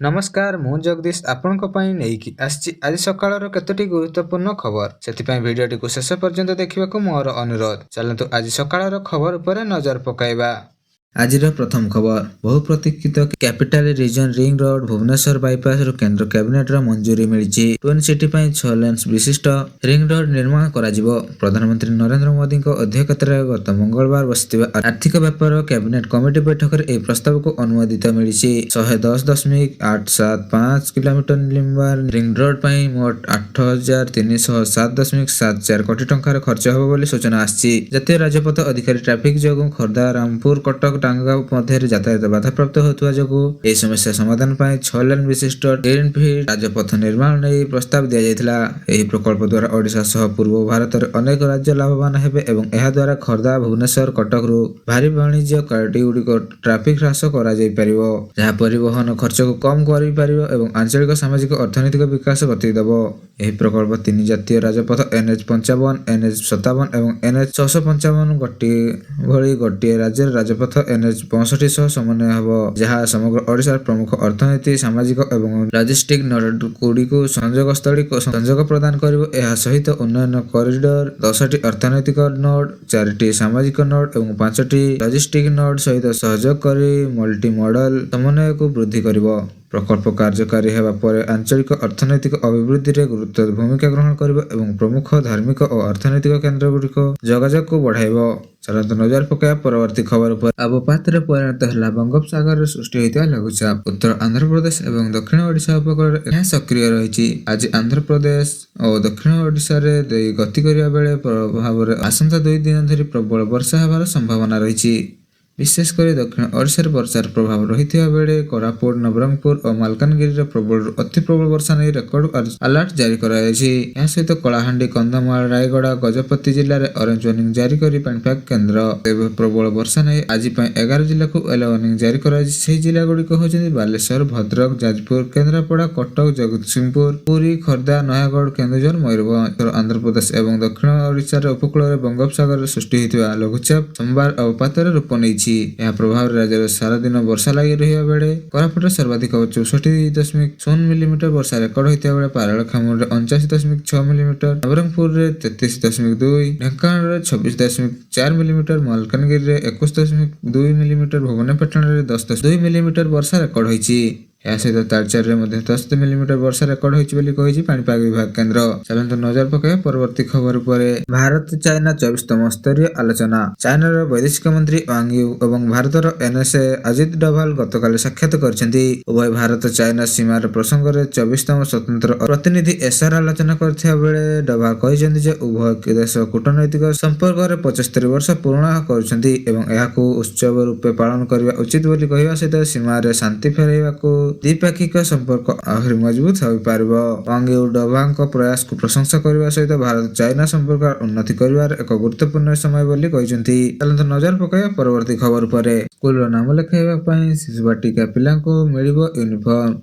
ନମସ୍କାର, ମୁଁ ଜଗଦୀଶ ଆପଣଙ୍କ ପାଇଁ ନେଇକି ଆସିଛି ଆଜି ସକାଳର କେତୋଟି ଗୁରୁତ୍ୱପୂର୍ଣ୍ଣ ଖବର। ସେଥିପାଇଁ ଭିଡ଼ିଓଟିକୁ ଶେଷ ପର୍ଯ୍ୟନ୍ତ ଦେଖିବାକୁ ମୋର ଅନୁରୋଧ। ଚାଲନ୍ତୁ ଆଜି ସକାଳର ଖବର ଉପରେ ନଜର ପକାଇବା। ଆଜିର ପ୍ରଥମ ଖବର, ବହୁ ପ୍ରତୀକ୍ଷିତ capital region ring road Bhubaneswar ବାଇପାସରୁ କେନ୍ଦ୍ର କ୍ୟାବିନେଟର ମଞ୍ଜୁରୀ ମିଳିଛି। ଟ୍ୱିନ୍ ସିଟି ପାଇଁ 6 ଲେନ୍ ବିଶିଷ୍ଟ ରିଙ୍ଗ ରୋଡ ନିର୍ମାଣ କରାଯିବ। ପ୍ରଧାନମନ୍ତ୍ରୀ ନରେନ୍ଦ୍ର ମୋଦିଙ୍କ ଅଧ୍ୟକ୍ଷତାରେ ଗତ ମଙ୍ଗଳବାର ବସିଥିବା ଆର୍ଥିକ ବ୍ୟାପାର କ୍ୟାବିନେଟ କମିଟି ବୈଠକରେ ଏହି ପ୍ରସ୍ତାବକୁ ଅନୁମୋଦିତ ମିଳିଛି। 110.875 କିଲୋମିଟର ଲମ୍ବା ରିଙ୍ଗ ରୋଡ ପାଇଁ ମୋଟ 8,307.74 କୋଟି ଟଙ୍କାର ଖର୍ଚ୍ଚ ହେବ ବୋଲି ସୂଚନା ଆସିଛି। ଜାତୀୟ ରାଜପଥ ଅଧିକାରୀ ଟ୍ରାଫିକ ଯୋଗୁଁ ଖୋର୍ଦ୍ଧା, ରାମପୁର, କଟକ, ଟାଙ୍ଗା ମଧ୍ୟରେ ଯାତାୟାତ ବାଧାପ୍ରାପ୍ତ ହେଉଥିବା ଯୋଗୁଁ ଏହି ସମସ୍ୟା ସମାଧାନ ପାଇଁ 6 ଲେନ୍ ବିଶିଷ୍ଟ ଗ୍ରୀନଫିଲ୍ଡ ରାଜପଥ ନିର୍ମାଣ ନେଇ ପ୍ରସ୍ତାବ ଦିଆଯାଇଥିଲା। ଏହି ପ୍ରକଳ୍ପ ଦ୍ୱାରା ଓଡ଼ିଶା ସହ ପୂର୍ବ ଭାରତରେ ଅନେକ ରାଜ୍ୟ ଲାଭବାନ ହେବେ ଏବଂ ଏହା ଦ୍ୱାରା ଖୋର୍ଦ୍ଧା, ଭୁବନେଶ୍ୱର, କଟକରୁ ଭାରୀ ବାଣିଜ୍ୟ ଗାଡ଼ିଗୁଡ଼ିକ ଟ୍ରାଫିକ ହ୍ରାସ କରାଯାଇପାରିବ, ଯାହା ପରିବହନ ଖର୍ଚ୍ଚକୁ କମ୍ କରିପାରିବ ଏବଂ ଆଞ୍ଚଳିକ ସାମାଜିକ ଅର୍ଥନୈତିକ ବିକାଶ ଗତି ଦେବ। ଏହି ପ୍ରକଳ୍ପ 3 ଜାତୀୟ ରାଜପଥ NH-55, NH-57 ଏବଂ NH-655 ଭଳି ଗୋଟିଏ ରାଜ୍ୟର ରାଜପଥ NH-65 ସହ ସମନ୍ୱୟ ହେବ, ଯାହା ସମଗ୍ର ଓଡ଼ିଶାର ପ୍ରମୁଖ ଅର୍ଥନୀତି, ସାମାଜିକ ଏବଂ ଲଜିଷ୍ଟିକ୍ ନୋଡଗୁଡ଼ିକୁ ସଂଯୋଗ ପ୍ରଦାନ କରିବ। ଏହା ସହିତ ଉନ୍ନୟନ କରିଡର, 10ଟି ଅର୍ଥନୈତିକ ନୋଡ, 4ଟି ସାମାଜିକ ନୋଡ ଏବଂ 5ଟି ଲଜିଷ୍ଟିକ୍ ନୋଡ ସହିତ ସହଯୋଗ କରି ମଲ୍ଟି ମଡାଲ ସମନ୍ୱୟକୁ ବୃଦ୍ଧି କରିବ। ପ୍ରକଳ୍ପ କାର୍ଯ୍ୟକାରୀ ହେବା ପରେ ଆଞ୍ଚଳିକ ଅର୍ଥନୈତିକ ଅଭିବୃଦ୍ଧିରେ ଗୁରୁତ୍ୱ ଭୂମିକା ଗ୍ରହଣ କରିବ ଏବଂ ପ୍ରମୁଖ ଧାର୍ମିକ ଓ ଅର୍ଥନୈତିକ କେନ୍ଦ୍ରଗୁଡ଼ିକ ଯୋଗାଯୋଗକୁ ବଢ଼ାଇବ। ଚାଲନ୍ତୁ ନଜର ପକାଇବା ପରବର୍ତ୍ତୀ ଖବର ଉପରେ। ଅବପାତରେ ପରିଣତ ହେଲା ବଙ୍ଗୋପସାଗରରେ ସୃଷ୍ଟି ହୋଇଥିବା ଲଘୁଚାପ। ଉତ୍ତର ଆନ୍ଧ୍ରପ୍ରଦେଶ ଏବଂ ଦକ୍ଷିଣ ଓଡ଼ିଶା ଉପକୂଳରେ ଏହା ସକ୍ରିୟ ରହିଛି। ଆଜି ଆନ୍ଧ୍ରପ୍ରଦେଶ ଓ ଦକ୍ଷିଣ ଓଡ଼ିଶାରେ ଗତି କରିବା ବେଳେ ପ୍ରଭାବରେ ଆସନ୍ତା 2 ଦିନ ଧରି ପ୍ରବଳ ବର୍ଷା ହେବାର ସମ୍ଭାବନା ରହିଛି। ବିଶେଷ କରି ଦକ୍ଷିଣ ଓଡ଼ିଶାରେ ବର୍ଷାର ପ୍ରଭାବ ରହିଥିବା ବେଳେ କୋରାପୁଟ, ନବରଙ୍ଗପୁର ଓ ମାଲକାନଗିରିରେ ପ୍ରବଳରୁ ଅତି ପ୍ରବଳ ବର୍ଷା ନେଇ ରେକର୍ଡ ଆଲର୍ଟ ଜାରି କରାଯାଇଛି। ଏହା ସହିତ କଳାହାଣ୍ଡି, କନ୍ଧମାଳ, ରାୟଗଡ଼ା, ଗଜପତି ଜିଲ୍ଲାରେ ଅରେଞ୍ଜ ୱାର୍ଣ୍ଣିଂ ଜାରି କରି ପାଣିପାଗ କେନ୍ଦ୍ର। ତେବେ ପ୍ରବଳ ବର୍ଷା ନେଇ ଆଜି ପାଇଁ 11 ଜିଲ୍ଲାକୁ ୟେଲୋ ୱାର୍ଣ୍ଣିଂ ଜାରି କରାଯାଇଛି। ସେହି ଜିଲ୍ଲାଗୁଡ଼ିକ ହେଉଛନ୍ତି ବାଲେଶ୍ୱର, ଭଦ୍ରକ, ଯାଜପୁର, କେନ୍ଦ୍ରାପଡ଼ା, କଟକ, ଜଗତସିଂହପୁର, ପୁରୀ, ଖୋର୍ଦ୍ଧା, ନୟାଗଡ଼, କେନ୍ଦୁଝର, ମୟୂରଭଞ୍ଜ। ଆନ୍ଧ୍ରପ୍ରଦେଶ ଏବଂ ଦକ୍ଷିଣ ଓଡ଼ିଶାର ଉପକୂଳରେ ବଙ୍ଗୋପସାଗରରେ ସୃଷ୍ଟି ହୋଇଥିବା ଲଘୁଚାପ ସୋମବାର ଅବପାତରେ ରୂପ ନେଇଛି। ଏହା ପ୍ରଭାବରେ ରାଜ୍ୟରେ ସାରା ଦିନ ବର୍ଷା ଲାଗି ରହିବା ବେଳେ କୋରାପୁଟରେ ସର୍ବାଧିକ 64.0 ମିଲିମିଟର ବର୍ଷା ରେକର୍ଡ ହୋଇଥିବା ବେଳେ ପାରଳାଖେମୁଣ୍ଡିରେ 79.6 ମିଲିମିଟର, ନବରଙ୍ଗପୁରରେ 33.2, ଢେଙ୍କାନାଳରେ 26.4 ମିଲିମିଟର, ମାଲକାନଗିରିରେ 21.2 ମିଲିମିଟର, ଭୁବନେଶ୍ୱରରେ 10.2 ମିଲିମିଟର ବର୍ଷା ରେକର୍ଡ ହୋଇଛି। ଏହା ସହିତ ତାଳଚେରରେ ମଧ୍ୟ 10 ମିଲିମିଟର ବର୍ଷା ରେକର୍ଡ ହୋଇଛି ବୋଲି କହିଛି ପାଣିପାଗ ବିଭାଗ କେନ୍ଦ୍ର। ଚାଲନ୍ତୁ ନଜର ପକାଇବା ପରବର୍ତ୍ତୀ ଖବର ଉପରେ। ଭାରତ ଚାଇନା 24ତମ ସ୍ତରୀୟ ଆଲୋଚନା। ଚାଇନାର ବୈଦେଶିକ ମନ୍ତ୍ରୀ ୱାଙ୍ଗ ୟି ଏବଂ ଭାରତର NSA ଅଜିତ ଡୋଭାଲ ଗତକାଲି ସାକ୍ଷାତ କରିଛନ୍ତି। ଉଭୟ ଭାରତ ଚାଇନା ସୀମାର ପ୍ରସଙ୍ଗରେ 24ତମ ସ୍ୱତନ୍ତ୍ର ପ୍ରତିନିଧି SR ଆଲୋଚନା କରିଥିବା ବେଳେ ଡୋଭାଲ କହିଛନ୍ତି ଯେ ଉଭୟ ଦେଶ କୂଟନୈତିକ ସମ୍ପର୍କରେ 75 ବର୍ଷ ପୂରଣ କରୁଛନ୍ତି ଏବଂ ଏହାକୁ ଉତ୍ସବ ରୂପେ ପାଳନ କରିବା ଉଚିତ ବୋଲି କହିବା ସହିତ ସୀମାରେ ଶାନ୍ତି ଫେରାଇବାକୁ ଦ୍ୱିପାକ୍ଷିକ ସମ୍ପର୍କ ଆହୁରି ମଜବୁତ ହୋଇପାରିବ। ୱାଙ୍ଗ ୟି ଡୋଭାଲଙ୍କ ପ୍ରୟାସକୁ ପ୍ରଶଂସା କରିବା ସହିତ ଭାରତ ଚାଇନା ସମ୍ପର୍କର ଉନ୍ନତି କରିବାର ଏକ ଗୁରୁତ୍ୱପୂର୍ଣ୍ଣ ସମୟ ବୋଲି କହିଛନ୍ତି। ଚାଲନ୍ତୁ ନଜର ପକାଇବା ପରବର୍ତ୍ତୀ ଖବର ଉପରେ। ସ୍କୁଲର ନାମ ଲେଖାଇବା ପାଇଁ ଶିଶୁ ବାଟିକା ପିଲାଙ୍କୁ ମିଳିବ ୟୁନିଫର୍ମ।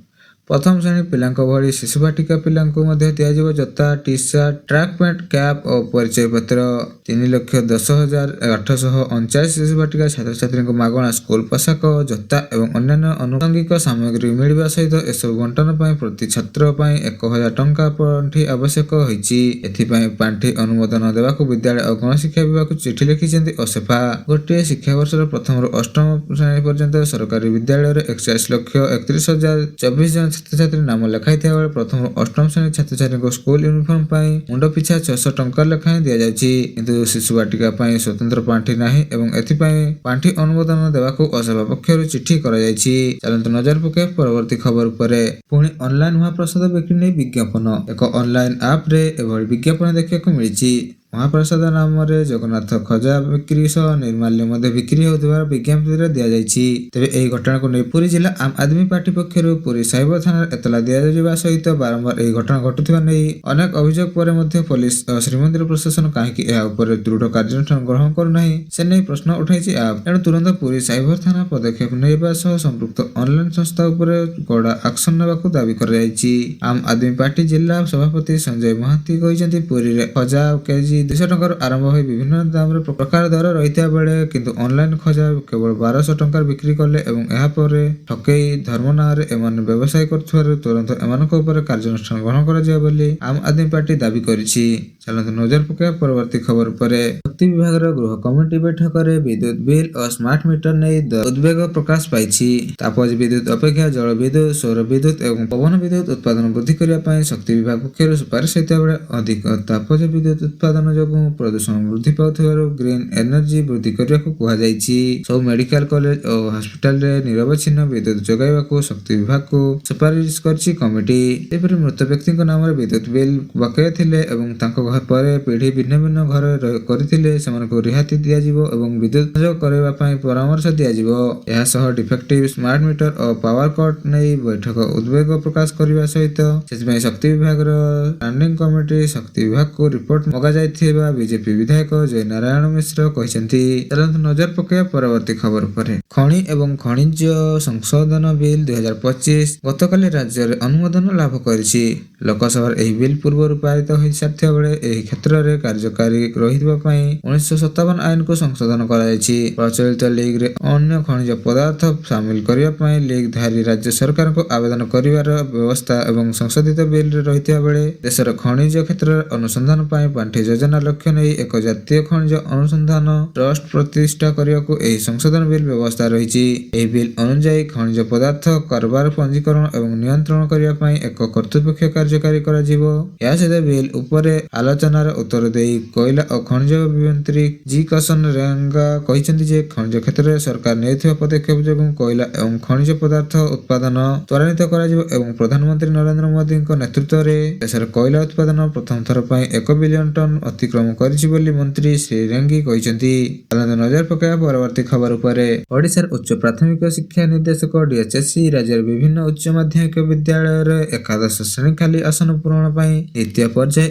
ପ୍ରଥମ ଶ୍ରେଣୀ ପିଲାଙ୍କ ଭଳି ଶିଶୁ ବାଟିକା ପିଲାଙ୍କୁ ମଧ୍ୟ ଦିଆଯିବ ଜୋତା, ଟି-ସାର୍ଟ, ଟ୍ରାକ୍ ପ୍ୟାଣ୍ଟ, କ୍ୟାପ୍ ଓ ପରିଚୟ ପତ୍ର। 3,10,839 ଶିଶୁ ବାଟିକା ଛାତ୍ରଛାତ୍ରୀଙ୍କୁ ମାଗଣା ସ୍କୁଲ ପୋଷାକ, ଜୋତା ଏବଂ ଅନ୍ୟାନ୍ୟ ଆନୁଷଙ୍ଗିକ ସାମଗ୍ରୀ ମିଳିବା ସହିତ ଏସବୁ ବଣ୍ଟନ ପାଇଁ ପ୍ରତି ଛାତ୍ର ପାଇଁ 1,000 ଟଙ୍କା ପାଣ୍ଠି ଆବଶ୍ୟକ ହୋଇଛି। ଏଥିପାଇଁ ପାଣ୍ଠି ଅନୁମୋଦନ ଦେବାକୁ ବିଦ୍ୟାଳୟ ଓ ଗଣଶିକ୍ଷା ବିଭାଗକୁ ଚିଠି ଲେଖିଛନ୍ତି ଓସେଫା। ଗୋଟିଏ ଶିକ୍ଷାବର୍ଷର ପ୍ରଥମରୁ ଅଷ୍ଟମ ଶ୍ରେଣୀ ପର୍ଯ୍ୟନ୍ତ ସରକାରୀ ବିଦ୍ୟାଳୟରେ 41,31,024 ଜଣ ଛାତ୍ରଛାତ୍ରୀ ନାମ ଲେଖାଇଥିବା ବେଳେ ପ୍ରଥମରୁ ଅଷ୍ଟମ ଶ୍ରେଣୀ ଛାତ୍ରଛାତ୍ରୀଙ୍କୁ ସ୍କୁଲ ୟୁନିଫର୍ମ ପାଇଁ ମୁଣ୍ଡ ପିଛା 600 ଟଙ୍କା ଲେଖାଏଁ ଦିଆଯାଉଛି। କିନ୍ତୁ ଶିଶୁ ବାଟିକା ପାଇଁ ସ୍ୱତନ୍ତ୍ର ପାଣ୍ଠି ନାହିଁ ଏବଂ ଏଥିପାଇଁ ପାଣ୍ଠି ଅନୁମୋଦନ ଦେବାକୁ ଓସେଫା ପକ୍ଷରୁ ଚିଠି କରାଯାଇଛି। ଚାଲନ୍ତୁ ନଜର ପକାଇବା ପରବର୍ତ୍ତୀ ଖବର ଉପରେ। ପୁଣି ଅନଲାଇନ ମହାପ୍ରସାଦ ବିକ୍ରି ନେଇ ବିଜ୍ଞାପନ। ଏକ ଅନଲାଇନ ଆପ୍ରେ ଏଭଳି ବିଜ୍ଞାପନ ଦେଖିବାକୁ ମିଳିଛି। ମହାପ୍ରସାଦ ନାମରେ ଜଗନ୍ନାଥ ଖଜା ବିକ୍ରି ସହ ନିର୍ମାଲ୍ୟ ମଧ୍ୟ ବିକ୍ରି ହେଉଥିବାର ବିଜ୍ଞପ୍ତିରେ ଦିଆଯାଇଛି। ତେବେ ଏହି ଘଟଣାକୁ ନେଇ ପୁରୀ ଜିଲ୍ଲା ଆମ୍ ଆଦମୀ ପାର୍ଟି ପକ୍ଷରୁ ପୁରୀ ସାଇବର ଥାନାରେ ଏତଲା ଦିଆଯିବା ସହିତ ବାରମ୍ବାର ଏହି ଘଟଣା ଘଟୁଥିବା ନେଇ ଅନେକ ଅଭିଯୋଗ ପରେ ମଧ୍ୟ ପୋଲିସ ଓ ଶ୍ରୀମନ୍ଦିର ପ୍ରଶାସନ କାହିଁକି ଏହା ଉପରେ ଦୃଢ କାର୍ଯ୍ୟାନୁଷ୍ଠାନ ଗ୍ରହଣ କରୁନାହିଁ ସେ ନେଇ ପ୍ରଶ୍ନ ଉଠାଇଛି ଆପ୍। ଏଣୁ ତୁରନ୍ତ ପୁରୀ ସାଇବର ଥାନା ପଦକ୍ଷେପ ନେବା ସହ ସମ୍ପୃକ୍ତ ଅନଲାଇନ ସଂସ୍ଥା ଉପରେ କଡ଼ା ଆକ୍ସନ ନେବାକୁ ଦାବି କରାଯାଇଛି। ଆମ୍ ଆଦମୀ ପାର୍ଟି ଜିଲ୍ଲା ସଭାପତି ସଞ୍ଜୟ ମହାନ୍ତି କହିଛନ୍ତି ପୁରୀରେ ଖଜା କେଜି 200 ଟଙ୍କାରୁ ଆରମ୍ଭ ହୋଇ ବିଭିନ୍ନ ଦାମର ପ୍ରକାର ଦର ରହିଥିବା ବେଳେ କିନ୍ତୁ ଅନଲାଇନ ଖୋଜା କେବଳ 1200 ଟଙ୍କାରେ ବିକ୍ରି କଲେ ଏବଂ ଏହାପରେ ଠକେଇ ଧର୍ମ ନାଁରେ ଏମାନେ ବ୍ୟବସାୟ କରୁଥିବାରୁ ତୁରନ୍ତ ଏମାନଙ୍କ ଉପରେ କାର୍ଯ୍ୟାନୁଷ୍ଠାନ ଗ୍ରହଣ କରାଯିବ ବୋଲି ଆମ୍ ଆଦମୀ ପାର୍ଟି ଦାବି କରିଛି। ଚାଲନ୍ତୁ ନଜର ପକାଇବା ପରବର୍ତ୍ତୀ ଖବର ଉପରେ। ଶକ୍ତି ବିଭାଗର ଗୃହ କମିଟି ବୈଠକରେ ବିଦ୍ୟୁତ ବିଲ୍ ଓ ସ୍ମାର୍ଟ ମିଟର ନେଇ ଉଦ୍ବେଗ ପ୍ରକାଶ ପାଇଛି। ତାପଜ ବିଦ୍ୟୁତ ଅପେକ୍ଷା ଜଳ ବିଦ୍ୟୁତ, ସୌର ବିଦ୍ୟୁତ ଏବଂ ପବନ ବିଦ୍ୟୁତ ଉତ୍ପାଦନ ବୃଦ୍ଧି କରିବା ପାଇଁ ଶକ୍ତି ବିଭାଗ ପକ୍ଷରୁ ସୁପାରିଶ ହୋଇଥିବା ବେଳେ ଅଧିକ ତାପଜ ବିଦ୍ୟୁତ ଉତ୍ପାଦନ ଯୋଗୁଁ ପ୍ରଦୂଷଣ ବୃଦ୍ଧି ପାଉଥିବାରୁ ଗ୍ରୀନ ଏନର୍ଜି ବୃଦ୍ଧି କରିବାକୁ କୁହାଯାଇଛି। ସବୁ ମେଡିକାଲ କଲେଜ ଓ ହସ୍ପିଟାଲରେ ନିରବଚ୍ଛିନ୍ନ ବିଦ୍ୟୁତ ଯୋଗାଇବାକୁ ଶକ୍ତି ବିଭାଗକୁ ସୁପାରିଶ କରିଛି କମିଟି। ସେହିପରି ମୃତ ବ୍ୟକ୍ତିଙ୍କ ନାମରେ ବିଦ୍ୟୁତ ବିଲ୍ ବକେୟା ଥିଲେ ଏବଂ ତାଙ୍କ ପରେ ପିଢ଼ି ଭିନ୍ନ ଭିନ୍ନ ଘରେ କରିଥିଲେ ସେମାନଙ୍କୁ ରିହାତି ଦିଆଯିବ ଏବଂ ବିଦ୍ୟୁତ ସଂଯୋଗ କରିବା ପାଇଁ ପରାମର୍ଶ ଦିଆଯିବ। ଏହା ସହ ଡିଫେକ୍ଟିଭ ସ୍ମାର୍ଟ ମିଟର ଓ ପାୱାର କଟ୍ ନେଇ ବୈଠକ ଉଦ୍ବେଗ ପ୍ରକାଶ କରିବା ସହିତ ସେଥିପାଇଁ ଶକ୍ତି ବିଭାଗର ଷ୍ଟାଣ୍ଡିଂ କମିଟି ଶକ୍ତି ବିଭାଗକୁ ରିପୋର୍ଟ ମଗାଯାଇଥିବା ବିଜେପି ବିଧାୟକ ଜୟ ନାରାୟଣ ମିଶ୍ର କହିଛନ୍ତି। ଚାଲନ୍ତୁ ନଜର ପକାଇବା ପରବର୍ତ୍ତୀ ଖବର ଉପରେ। ଖଣି ଏବଂ ଖଣିଜ ସଂଶୋଧନ ବିଲ୍ 2025 ଗତକାଲି ରାଜ୍ୟରେ ଅନୁମୋଦନ ଲାଭ କରିଛି। ଲୋକସଭାରେ ଏହି ବିଲ୍ ପୂର୍ବରୁ ପାରିତ ହୋଇସାରିଥିବା ବେଳେ ଏହି କ୍ଷେତ୍ରରେ କାର୍ଯ୍ୟକାରୀ ରହିବା ପାଇଁ 1957 ଆଇନକୁ ସଂଶୋଧନ କରାଯାଇଛି। ପ୍ରଚଳିତ ଲିଗ୍ରେ ଅନ୍ୟ ଖଣିଜ ପଦାର୍ଥ ସାମିଲ କରିବା ପାଇଁ ଲିଗ୍ଧାରୀ ରାଜ୍ୟ ସରକାରଙ୍କୁ ଆବେଦନ କରିବାର ବ୍ୟବସ୍ଥା ଏବଂ ସଂଶୋଧିତ ବିଲ୍ରେ ରହିଥିବା ବେଳେ ଦେଶର ଖଣିଜ କ୍ଷେତ୍ରରେ ଅନୁସନ୍ଧାନ ପାଇଁ ପାଣ୍ଠି ଯୋଜନା ଲକ୍ଷ୍ୟ ନେଇ ଏକ ଜାତୀୟ ଖଣିଜ ଅନୁସନ୍ଧାନ ଟ୍ରଷ୍ଟ ପ୍ରତିଷ୍ଠା କରିବାକୁ ଏହି ସଂଶୋଧନ ବିଲ୍ ବ୍ୟବସ୍ଥା ରହିଛି। ଏହି ବିଲ୍ ଅନୁଯାୟୀ ଖଣିଜ ପଦାର୍ଥ କାରବାର ପଞ୍ଜୀକରଣ ଏବଂ ନିୟନ୍ତ୍ରଣ କରିବା ପାଇଁ ଏକ କର୍ତ୍ତୃପକ୍ଷ କାର୍ଯ୍ୟକାରୀ କରାଯିବ। ଏହା ସହିତ ବିଲ୍ ଉପରେ ଆଲୋଚନାର ଉତ୍ତର ଦେଇ କୋଇଲା ଓ ଖଣିଜ ମନ୍ତ୍ରୀ ଜି କିଶନ ରେଙ୍ଗା କହିଛନ୍ତି ଯେ ଖଣିଜ କ୍ଷେତ୍ରରେ ସରକାର ନେଇଥିବା ପଦକ୍ଷେପ ଯୋଗୁଁ କୋଇଲା ଏବଂ ଖଣିଜ ପଦାର୍ଥ ଉତ୍ପାଦନ ତ୍ୱରାନ୍ୱିତ କରାଯିବ ଏବଂ ପ୍ରଧାନମନ୍ତ୍ରୀ ନରେନ୍ଦ୍ର ମୋଦିଙ୍କ ନେତୃତ୍ୱରେ ଦେଶର କୋଇଲା ଉତ୍ପାଦନ ପ୍ରଥମ ଥର ପାଇଁ 1 ବିଲିୟନ ଟନ୍ ଅତିକ୍ରମ କରିଛି ବୋଲି ମନ୍ତ୍ରୀ ଶ୍ରୀ ରେଙ୍ଗି କହିଛନ୍ତି। ଚାଲନ୍ତୁ ନଜର ପକାଇବା ପରବର୍ତ୍ତୀ ଖବର ଉପରେ। ଓଡ଼ିଶାର ଉଚ୍ଚ ପ୍ରାଥମିକ ଶିକ୍ଷା ନିର୍ଦ୍ଦେଶକ DHSC ରାଜ୍ୟର ବିଭିନ୍ନ ଉଚ୍ଚ ମାଧ୍ୟମିକ ବିଦ୍ୟାଳୟରେ ଏକାଦଶ ଶ୍ରେଣୀ ଖାଲି ଆସନ ପୂରଣ ପାଇଁ ଦ୍ୱିତୀୟ ପର୍ଯ୍ୟାୟ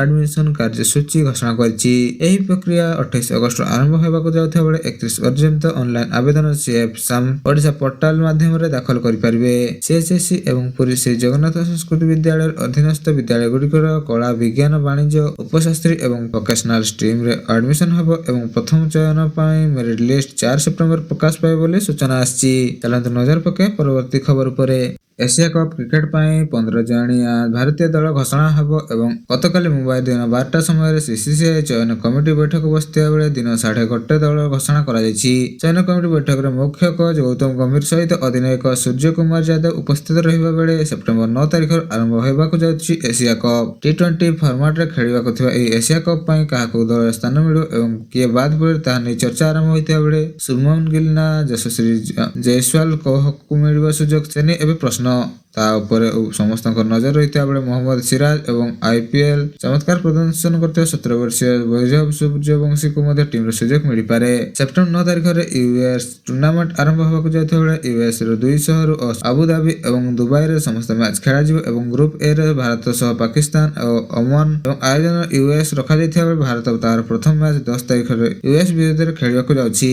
ଆଡମିସନ କାର୍ଯ୍ୟସୂଚୀ ଘୋଷଣା କରିଛି। ଏହି ପ୍ରକ୍ରିୟା 28 ଅଗଷ୍ଟରୁ ଆରମ୍ଭ ହେବାକୁ ଯାଉଥିବା ବେଳେ 31 ପର୍ଯ୍ୟନ୍ତ ଅନଲାଇନ ଆବେଦନ CFSAM ଓଡ଼ିଶା ପୋର୍ଟାଲ ମାଧ୍ୟମରେ ଦାଖଲ କରିପାରିବେ। CHSC ଏବଂ ପୁରୀ ଶ୍ରୀ ଜଗନ୍ନାଥ ସଂସ୍କୃତି ବିଦ୍ୟାଳୟର ଅଧୀନସ୍ଥ ବିଦ୍ୟାଳୟଗୁଡ଼ିକର କଳା, ବିଜ୍ଞାନ, ବାଣିଜ୍ୟ, ଉପଶାସ୍ତ୍ରୀ ଏବଂ ଭୋକେସନାଲ ଷ୍ଟ୍ରିମରେ ଆଡମିସନ ହେବ ଏବଂ ପ୍ରଥମ ଚୟନ ପାଇଁ ମେରିଟ ଲିଷ୍ଟ 4 ସେପ୍ଟେମ୍ବର ପ୍ରକାଶ ପାଇବ ବୋଲି ସୂଚନା ଆସିଛି। ଚାଲନ୍ତୁ ନଜର ପକାଇବା ପରବର୍ତ୍ତୀ ଖବର ଉପରେ। ଏସିଆ କପ୍ କ୍ରିକେଟ ପାଇଁ 15 ଜଣିଆ ଭାରତୀୟ ଦଳ ଘୋଷଣା ହେବ ଏବଂ ଗତକାଲି ମୁମ୍ବାଇ ଦିନ 12ଟା ସମୟରେ CCCI ଚୟନ କମିଟି ବୈଠକ ବସିଥିବା ବେଳେ ଦିନ 1:30 ଦଳ ଘୋଷଣା କରାଯାଇଛି। ଚୟନ କମିଟି ବୈଠକରେ ମୁଖ୍ୟ କୋଚ୍ ଗୌତମ ଗମ୍ଭୀର ସହିତ ଅଧିନାୟକ ସୂର୍ଯ୍ୟ କୁମାର ଯାଦବ ଉପସ୍ଥିତ ରହିବା ବେଳେ ସେପ୍ଟେମ୍ବର 9 ତାରିଖରୁ ଆରମ୍ଭ ହେବାକୁ ଯାଉଛି ଏସିଆ କପ୍। T20 ଫର୍ମାଟରେ ଖେଳିବାକୁ ଥିବା ଏହି ଏସିଆ କପ୍ ପାଇଁ କାହାକୁ ଦଳରେ ସ୍ଥାନ ମିଳିବ ଏବଂ କିଏ ବାଦ ପଡ଼ିବ ତାହା ନେଇ ଚର୍ଚ୍ଚା ଆରମ୍ଭ ହୋଇଥିବା ବେଳେ ଶୁଭମନ ଗିଲ୍ ନା ଯଶସ୍ୱୀ ଜୟସୱାଲ କାହାକୁ ମିଳିବ ସୁଯୋଗ ସେ ନେଇ ଏବେ ପ୍ରଶ୍ନ। ତା ଉପରେ ସମସ୍ତଙ୍କ ନଜର ରହିଥିବା ବେଳେ ମହମ୍ମଦ ସିରାଜ ଏବଂ IPL ଚମତ୍କାର ପ୍ରଦର୍ଶନ କରୁଥିବା 17 ବର୍ଷୀୟ ବୈଭବ ସୂର୍ଯ୍ୟବଂଶୀଙ୍କୁ ମଧ୍ୟ ଟିମର ସୁଯୋଗ ମିଳିପାରେ। ସେପ୍ଟେମ୍ବର 9 ତାରିଖରେ US ଟୁର୍ଣ୍ଣାମେଣ୍ଟ ଆରମ୍ଭ ହେବାକୁ ଯାଉଥିବା ବେଳେ USର 2 ସହରରୁ ଆବୁଧାବି ଏବଂ ଦୁବାଇରେ ସମସ୍ତ ମ୍ୟାଚ୍ ଖେଳାଯିବ ଏବଂ ଗ୍ରୁପ Aରେ ଭାରତ ସହ ପାକିସ୍ତାନ ଓ ଓମାନ ଏବଂ ଆୟୋଜନ US ରଖାଯାଇଥିବା ବେଳେ ଭାରତ ତାହାର ପ୍ରଥମ ମ୍ୟାଚ୍ 10 ତାରିଖରେ US ବିରୁଦ୍ଧରେ ଖେଳିବାକୁ ଯାଉଛି।